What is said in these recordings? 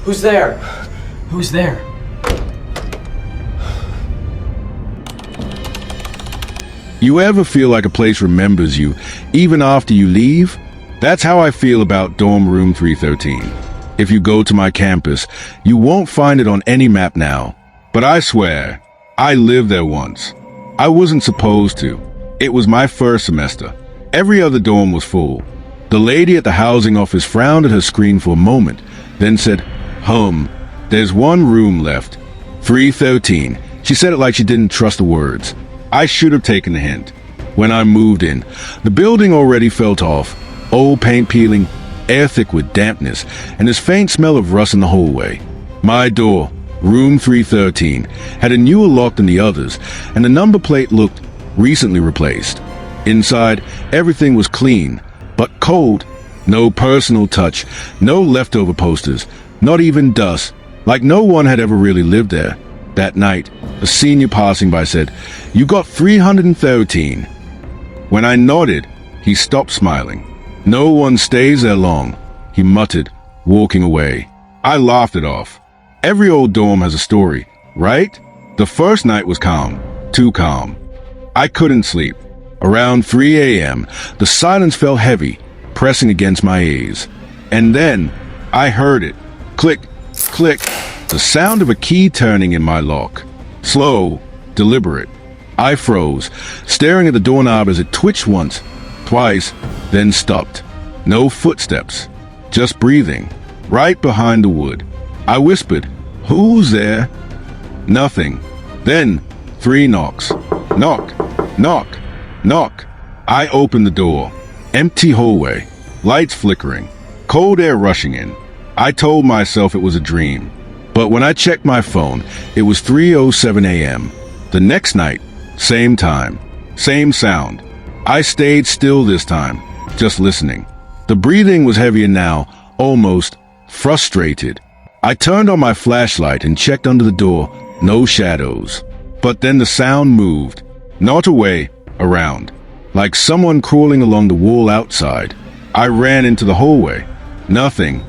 Who's there? Who's there? You ever feel like a place remembers you, even after you leave? That's how I feel about dorm room 313. If you go to my campus, you won't find it on any map now. But I swear, I lived there once. I wasn't supposed to. It was my first semester. Every other dorm was full. The lady at the housing office frowned at her screen for a moment, then said, there's one room left. 313. She said it like she didn't trust the words. I should have taken the hint. When I moved in, the building already felt off. Old paint peeling, air thick with dampness, and this faint smell of rust in the hallway. My door, room 313, had a newer lock than the others, and the number plate looked recently replaced. Inside, everything was clean, but cold. No personal touch, no leftover posters, not even dust, like no one had ever really lived there. That night, a senior passing by said, "You got 313. When I nodded, he stopped smiling. "No one stays there long," he muttered, walking away. I laughed it off. Every old dorm has a story, right? The first night was calm, too calm. I couldn't sleep. Around 3 a.m., the silence felt heavy, pressing against my ears. And then, I heard it. Click, click. The sound of a key turning in my lock. Slow, deliberate. I froze, staring at the doorknob as it twitched once, twice, then stopped. No footsteps, just breathing, right behind the wood. I whispered, "Who's there?" Nothing. Then, 3 knocks. Knock, knock, knock. I opened the door. Empty hallway, lights flickering, cold air rushing in. I told myself it was a dream. But when I checked my phone, it was 3:07 a.m. The next night, same time, same sound. I stayed still this time, just listening. The breathing was heavier now, almost frustrated. I turned on my flashlight and checked under the door, no shadows. But then the sound moved, not away, around, like someone crawling along the wall outside. I ran into the hallway. Nothing.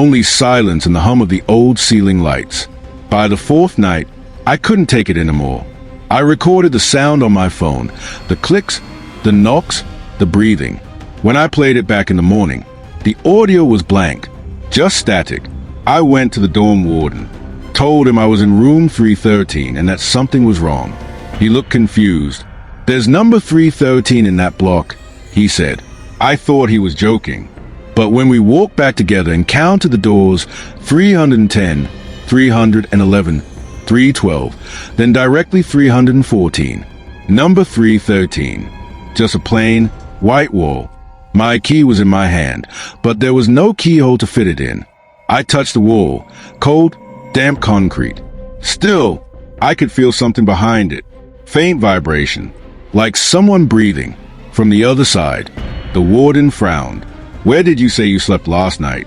Only silence and the hum of the old ceiling lights. By the 4th night, I couldn't take it anymore. I recorded the sound on my phone, the clicks, the knocks, the breathing. When I played it back in the morning, the audio was blank, just static. I went to the dorm warden, told him I was in room 313 and that something was wrong. He looked confused. "There's number 313 in that block," he said. I thought he was joking. But when we walked back together and counted the doors, 310, 311, 312, then directly 314. Number 313. Just a plain, white wall. My key was in my hand, but there was no keyhole to fit it in. I touched the wall, cold, damp concrete. Still, I could feel something behind it. Faint vibration, like someone breathing. From the other side, the warden frowned. "Where did you say you slept last night?"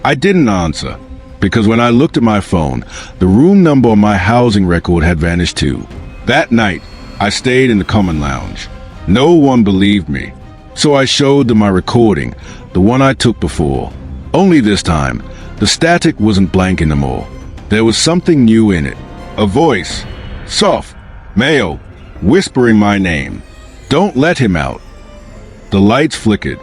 I didn't answer, because when I looked at my phone, the room number on my housing record had vanished too. That night, I stayed in the common lounge. No one believed me, so I showed them my recording, the one I took before. Only this time, the static wasn't blank anymore. There was something new in it. A voice, soft, male, whispering my name. "Don't let him out." The lights flickered.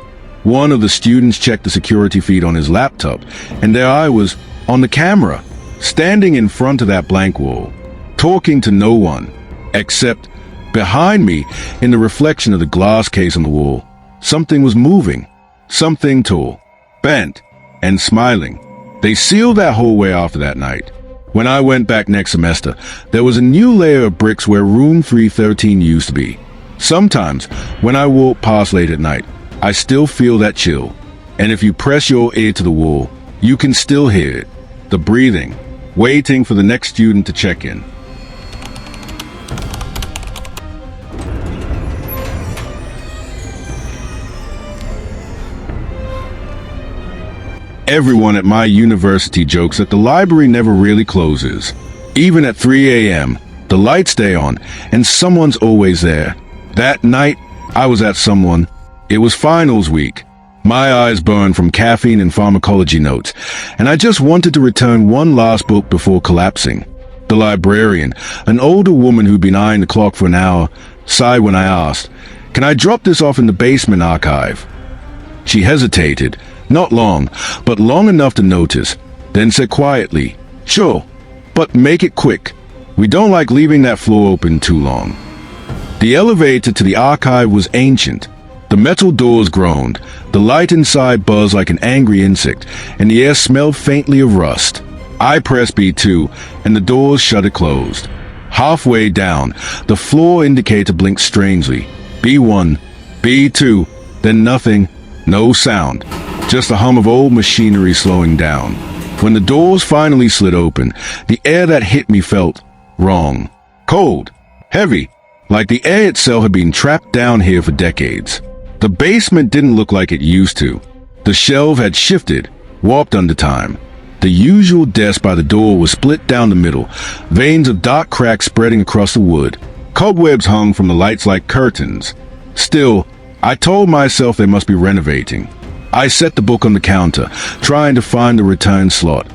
One of the students checked the security feed on his laptop, and there I was, on the camera, standing in front of that blank wall, talking to no one, except behind me, in the reflection of the glass case on the wall, something was moving, something tall, bent, and smiling. They sealed that hallway after that night. When I went back next semester, there was a new layer of bricks where room 313 used to be. Sometimes, when I walk past late at night, I still feel that chill. And if you press your ear to the wall, you can still hear it. The breathing, waiting for the next student to check in. Everyone at my university jokes that the library never really closes. Even at 3 a.m., the lights stay on, and someone's always there. That night, I was at someone. It was finals week. My eyes burned from caffeine and pharmacology notes, and I just wanted to return one last book before collapsing. The librarian, an older woman who'd been eyeing the clock for an hour, sighed when I asked, "Can I drop this off in the basement archive?" She hesitated, not long, but long enough to notice, then said quietly, "Sure, but make it quick. We don't like leaving that floor open too long." The elevator to the archive was ancient. The metal doors groaned, the light inside buzzed like an angry insect, and the air smelled faintly of rust. I pressed B2, and the doors shuttered closed. Halfway down, the floor indicator blinked strangely. B1, B2, then nothing, no sound, just the hum of old machinery slowing down. When the doors finally slid open, the air that hit me felt wrong. Cold, heavy, like the air itself had been trapped down here for decades. The basement didn't look like it used to. The shelf had shifted, warped under time. The usual desk by the door was split down the middle, veins of dark cracks spreading across the wood. Cobwebs hung from the lights like curtains. Still, I told myself they must be renovating. I set the book on the counter, trying to find the return slot.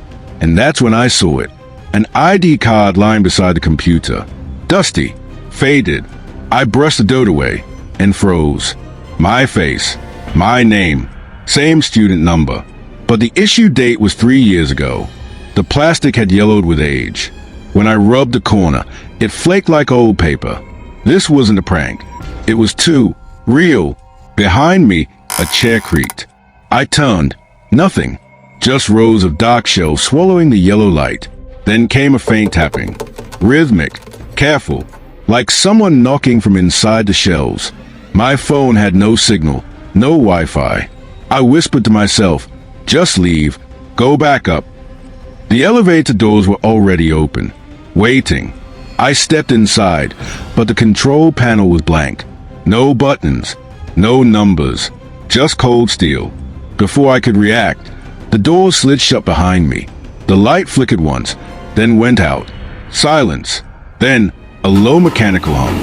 And that's when I saw it. An ID card lying beside the computer. Dusty, faded. I brushed the dirt away and froze. My face, my name, same student number. But the issue date was 3 years ago. The plastic had yellowed with age. When I rubbed the corner, it flaked like old paper. This wasn't a prank. It was too real. Behind me, a chair creaked. I turned. Nothing. Just rows of dark shelves swallowing the yellow light. Then came a faint tapping. Rhythmic, careful, like someone knocking from inside the shelves. My phone had no signal, no Wi-Fi. I whispered to myself, "Just leave. Go back up." The elevator doors were already open, waiting. I stepped inside, but the control panel was blank. No buttons, no numbers, just cold steel. Before I could react, the door slid shut behind me. The light flickered once, then went out. Silence. Then a low mechanical hum.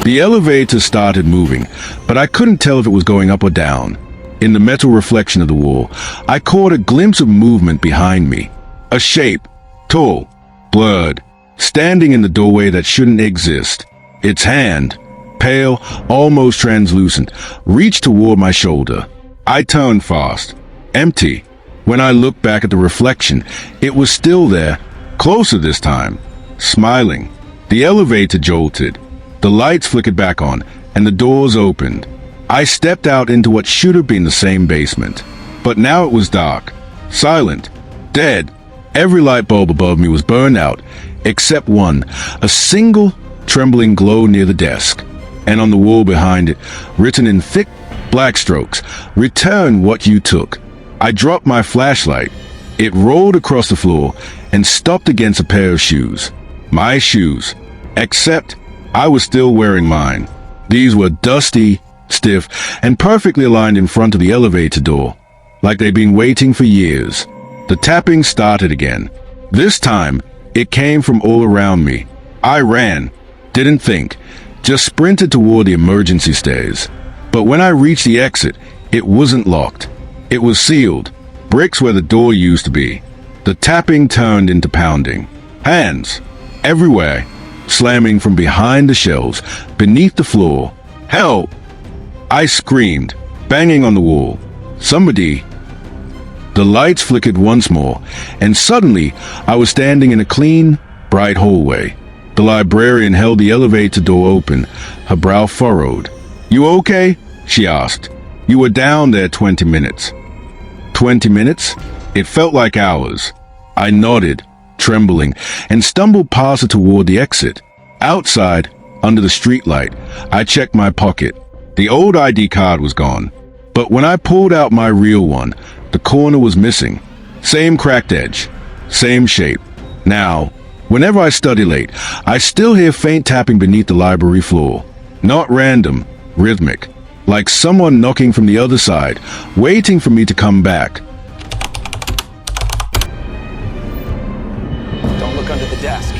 The elevator started moving, but I couldn't tell if it was going up or down. In the metal reflection of the wall, I caught a glimpse of movement behind me. A shape, tall, blurred, standing in the doorway that shouldn't exist. Its hand, pale, almost translucent, reached toward my shoulder. I turned fast. Empty. When I looked back at the reflection, it was still there, closer this time, smiling. The elevator jolted. The lights flickered back on, and the doors opened. I stepped out into what should have been the same basement. But now it was dark, silent, dead. Every light bulb above me was burned out, except one, a single trembling glow near the desk. And on the wall behind it, written in thick black strokes, "Return what you took." I dropped my flashlight. It rolled across the floor and stopped against a pair of shoes. My shoes. Except I was still wearing mine. These were dusty, stiff, and perfectly aligned in front of the elevator door, like they'd been waiting for years. The tapping started again. This time, it came from all around me. I ran, didn't think, just sprinted toward the emergency stairs. But when I reached the exit, it wasn't locked. It was sealed, bricks where the door used to be. The tapping turned into pounding. Hands, everywhere, slamming from behind the shelves, beneath the floor. "Help!" I screamed, banging on the wall. "Somebody!" The lights flickered once more, and suddenly I was standing in a clean, bright hallway. The librarian held the elevator door open, her brow furrowed. "You okay?" she asked. "You were down there 20 minutes. 20 minutes? It felt like hours." I nodded, trembling, and stumbled past her toward the exit. Outside, under the streetlight, I checked my pocket. The old ID card was gone, but when I pulled out my real one, the corner was missing. Same cracked edge, same shape. Now, whenever I study late, I still hear faint tapping beneath the library floor. Not random, rhythmic, like someone knocking from the other side, waiting for me to come back. Don't look under the desk.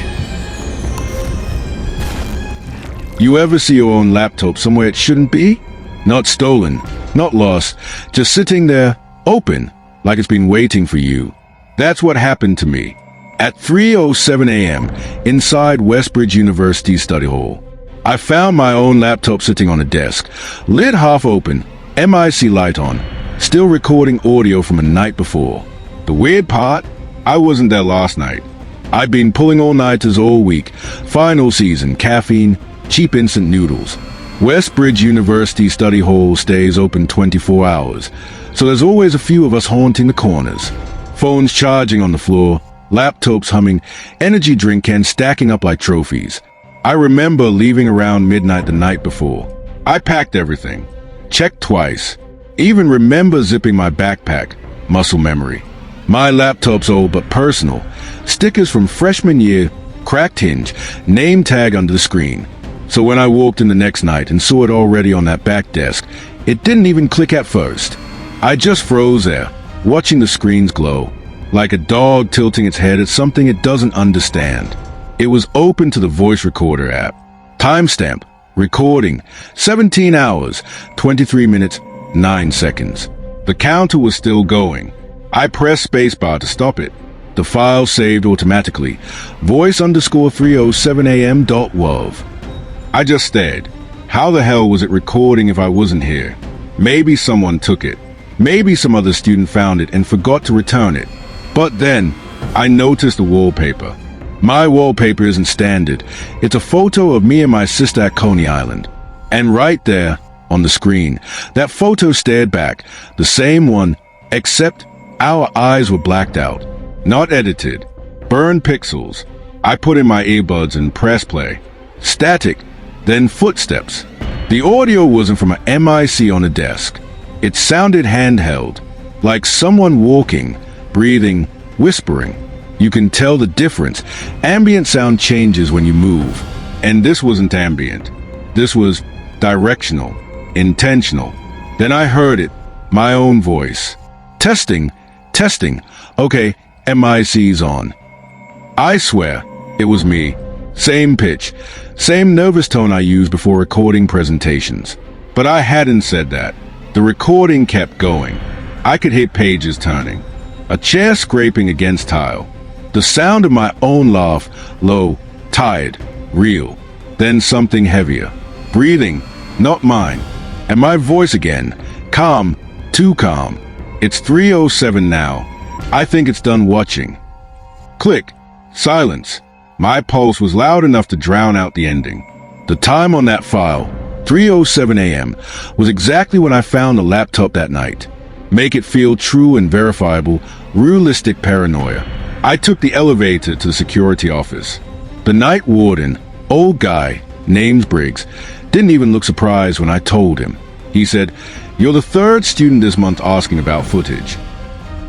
You ever see your own laptop somewhere it shouldn't be? Not stolen, Not lost, just sitting there, open, like it's been waiting for you. That's what happened to me. At 3:07 a.m., inside Westbridge University's study hall, I found my own laptop sitting on a desk, lid half open, MIC light on, still recording audio from a night before. The weird part? I wasn't there last night. I'd been pulling all-nighters all week, final season, caffeine, cheap instant noodles. Westbridge University study hall stays open 24 hours, so there's always a few of us haunting the corners. Phones charging on the floor, laptops humming, energy drink cans stacking up like trophies. I remember leaving around midnight the night before. I packed everything, checked twice, even remember zipping my backpack, muscle memory. My laptop's old but personal, stickers from freshman year, cracked hinge, name tag under the screen. So when I walked in the next night and saw it already on that back desk, it didn't even click at first. I just froze there, watching the screens glow, like a dog tilting its head at something it doesn't understand. It was open to the voice recorder app. Timestamp, recording, 17 hours, 23 minutes, 9 seconds. The counter was still going. I pressed spacebar to stop it. The file saved automatically. voice_307am.wav. I just stared. How the hell was it recording if I wasn't here? Maybe someone took it. Maybe some other student found it and forgot to return it. But then, I noticed the wallpaper. My wallpaper isn't standard. It's a photo of me and my sister at Coney Island. And right there, on the screen, that photo stared back, the same one, except our eyes were blacked out. Not edited. Burned pixels. I put in my earbuds and pressed play. Static, then footsteps. The audio wasn't from an MIC on a desk. It sounded handheld, like someone walking, breathing, whispering. You can tell the difference. Ambient sound changes when you move. And this wasn't ambient. This was directional, intentional. Then I heard it, my own voice. Testing, testing. Okay, MIC's on. I swear, it was me. Same pitch, same nervous tone I used before recording presentations. But I hadn't said that. The recording kept going. I could hear pages turning. A chair scraping against tile. The sound of my own laugh, low, tired, real. Then something heavier. Breathing, not mine. And my voice again. Calm, too calm. It's 3:07 now. I think it's done watching. Click. Silence. My pulse was loud enough to drown out the ending. The time on that file, 3:07 a.m., was exactly when I found the laptop that night. Make it feel true and verifiable, realistic paranoia. I took the elevator to the security office. The night warden, old guy, named Briggs, didn't even look surprised when I told him. He said, "You're the third student this month asking about footage."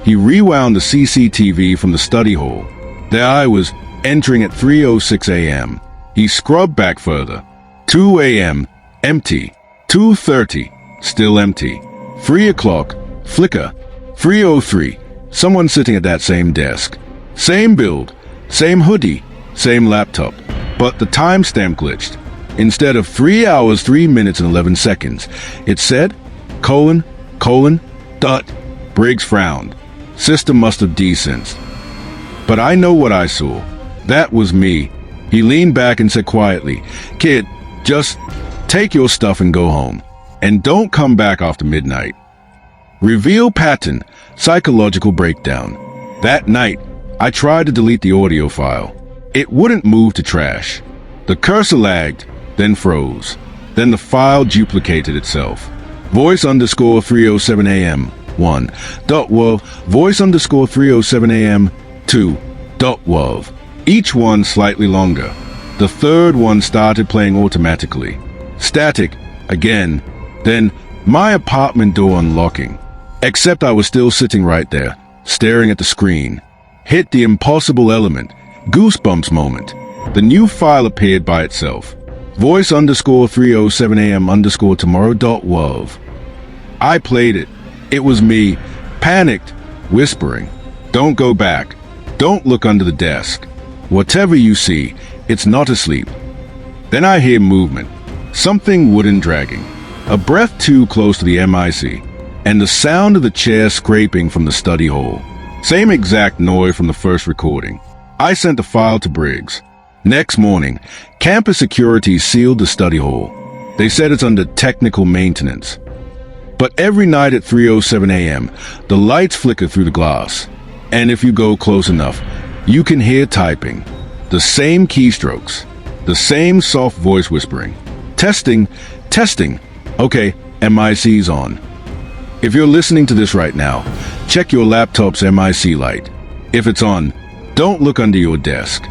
He rewound the CCTV from the study hall. There I was, entering at 3:06 a.m. He scrubbed back further. 2 a.m., empty. 2:30, still empty. 3 o'clock, flicker. 3:03, someone sitting at that same desk. Same build, same hoodie, same laptop. But the timestamp glitched. Instead of 3 hours, 3 minutes and 11 seconds, it said, : dot. Briggs frowned. System must have desensed. But I know what I saw. That was me. He leaned back and said quietly, "Kid, just take your stuff and go home. And don't come back after midnight." Reveal pattern, psychological breakdown. That night, I tried to delete the audio file. It wouldn't move to trash. The cursor lagged, then froze. Then the file duplicated itself. voice_307 am 1.wav, voice_307 am 2.wav. Each one slightly longer. The third one started playing automatically. Static, again. Then my apartment door unlocking. Except I was still sitting right there, staring at the screen. Hit the impossible element. Goosebumps moment. The new file appeared by itself. voice_307 am_tomorrow.wav. I played it. It was me, panicked, whispering, "Don't go back. Don't look under the desk. Whatever you see, it's not asleep." Then I hear movement. Something wooden dragging. a breath too close to the MIC, and the sound of the chair scraping from the study hall. Same exact noise from the first recording. I sent the file to Briggs. Next morning, campus security sealed the study hall. They said it's under technical maintenance. But every night at 3:07 a.m., the lights flicker through the glass. And if you go close enough, you can hear typing. The same keystrokes. The same soft voice whispering. Testing, testing. Okay, MIC's on. If you're listening to this right now, check your laptop's MIC light. If it's on, don't look under your desk.